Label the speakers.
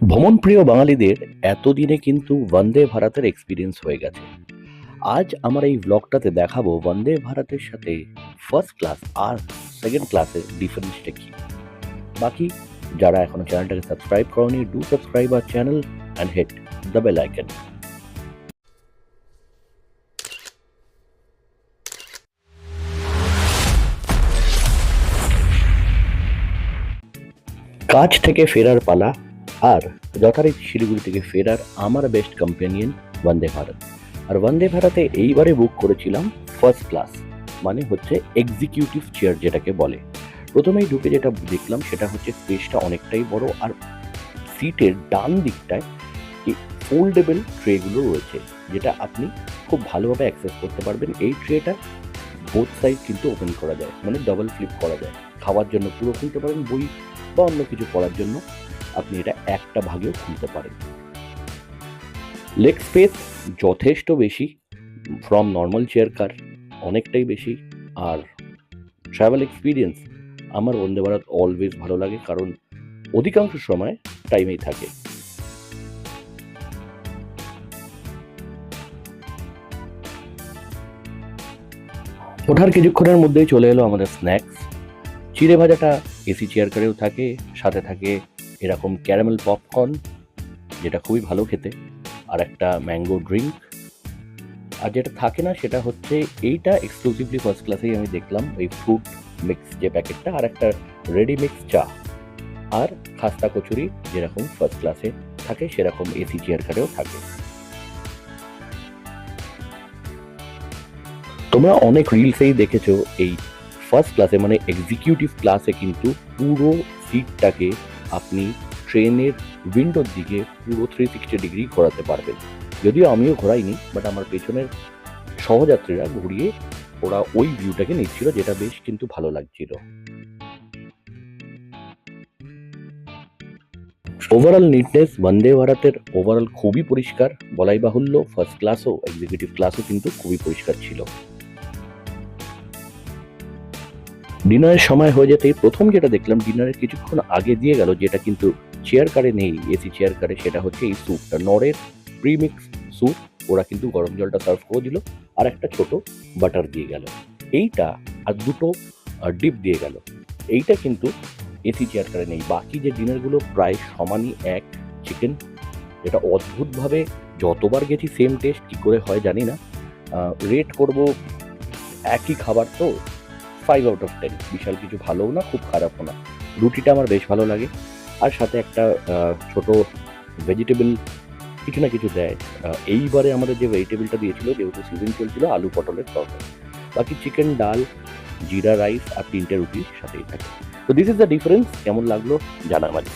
Speaker 1: ভ্রমণপ্রিয় বাঙালিদের এতদিনে কিন্তু বন্দে ভারতের এক্সপিরিয়েন্স হয়ে গেছে। আজ আমার এই ব্লগটাতে দেখাবো বন্দে ভারতের সাথে ফার্স্ট ক্লাস আর সেকেন্ড ক্লাসের ডিফারেন্সটা কি। বাকি যারা এখনো চ্যানেলটাকে সাবস্ক্রাইব করনি, do subscribe our channel and hit the bell icon. কাজ থেকে ফেরার পালা, আর যথারীতি শিলিগুড়ি থেকে ফেরার আমার বেস্ট কম্পেনিয়ন বন্দে ভারত। আর বন্দে ভারতে এইবারে বুক করেছিলাম ফার্স্ট ক্লাস, মানে হচ্ছে এক্সিকিউটিভ চেয়ার যেটাকে বলে। প্রথমেই ঢুকে যেটা দেখলাম সেটা হচ্ছে স্পেসটা অনেকটাই বড়, আর সিটের ডান দিকটায় এই ফোল্ডেবল ট্রেগুলো রয়েছে, যেটা আপনি খুব ভালোভাবে অ্যাক্সেস করতে পারবেন। এই ট্রেটা বোথ সাইড কিন্তু ওপেন করা যায়, মানে ডাবল ফ্লিপ করা যায়। খাওয়ার জন্য পুরো খুলতে পারেন, বই বা অন্য কিছু পড়ার জন্য আপনি এটা একটা ভাগেও খুলতে পারেন। লেগ স্পেস যথেষ্ট বেশি, ফ্রম নর্মাল চেয়ার কার অনেকটাই বেশি। আর ট্রাভেল এক্সপিরিয়েন্স আমার বন্দে ভারত অলওয়েজ ভালো লাগে, কারণ অধিকাংশ সময় টাইমেই থাকে। ওঠার কিছুক্ষণের মধ্যেই চলে এলো আমাদের স্ন্যাক্স। চিড়ে ভাজাটা এসি চেয়ার কারেও থাকে, সাথে থাকে এরকম ক্যারামেল পপকর্ন, যেটা খুবই ভালো খেতে, আর একটা ম্যাঙ্গো ড্রিঙ্ক। আর যেটা থাকে না সেটা হচ্ছে এইটা এক্সক্লুসিভলি ফার্স্ট ক্লাসেই আমি দেখলাম, ওই ফ্রুট মিক্স যে প্যাকেটটা, আর একটা রেডি মিক্স চা, আর খাস্তা কচুরি যেরকম ফার্স্ট ক্লাসে থাকে সেরকম এসি চেয়ার কারেও থাকে। তোমরা অনেক রিলসেই দেখেছো এই ফার্স্ট ক্লাসে, মানে এক্সিকিউটিভ ক্লাসে কিন্তু পুরো সিটটাকে আপনি ট্রেনের উইন্ডোর দিকে পুরো 360 ডিগ্রি ঘোরাতে পারবেন। যদিও আমিও ঘোরাইনি, বাট আমার পেছনের সহযাত্রীরা ঘুরিয়ে ওরা ওই ভিউটাকে নিচ্ছিল, যেটা বেশ কিন্তু ভালো লাগছিল। ওভারঅল নিটনেস বন্দে ভারতের ওভারঅল খুবই পরিষ্কার, বলাই বাহুল্য। ফার্স্ট ক্লাসও এক্সিকিউটিভ ক্লাসও কিন্তু খুবই পরিষ্কার ছিল। ডিনারের সময় হয়ে যেতেই প্রথম যেটা দেখলাম, ডিনারের কিছুক্ষণ আগে দিয়ে গেল, যেটা কিন্তু চেয়ার কারে নেই, এসি চেয়ার কারে, সেটা হচ্ছে এই স্যুপটা, নরের প্রিমিক্স স্যুপ। ওরা কিন্তু গরম জলটা সার্ভ করে দিল, আর একটা ছোট বাটার দিয়ে গেল এইটা, আর দুটো ডিপ দিয়ে গেল। এইটা কিন্তু এসি চেয়ার কারে নেই। বাকি যে ডিনারগুলো প্রায় সমানই এক। চিকেন, যেটা অদ্ভুতভাবে যতবার গেছি সেম টেস্ট, কী করে হয় জানি না। রেট করব একই খাবার তো 5/10। বিশাল কিছু ভালোও না, খুব খারাপও না। রুটিটা আমার বেশ ভালো লাগে, আর সাথে একটা ছোট ভেজিটেবল কিছু না কিছু দেয়। এইবারে আমাদের যে ভেজিটেবলটা দিয়েছিল, যেহেতু সিজন চলছিল, আলু পটলের তরকারি। বাকি চিকেন, ডাল, জিরা রাইস আর 3টে রুটি সাথেই থাকে। তো দিস ইজ দ্য ডিফারেন্স। কেমন লাগলো জানা আমাকে।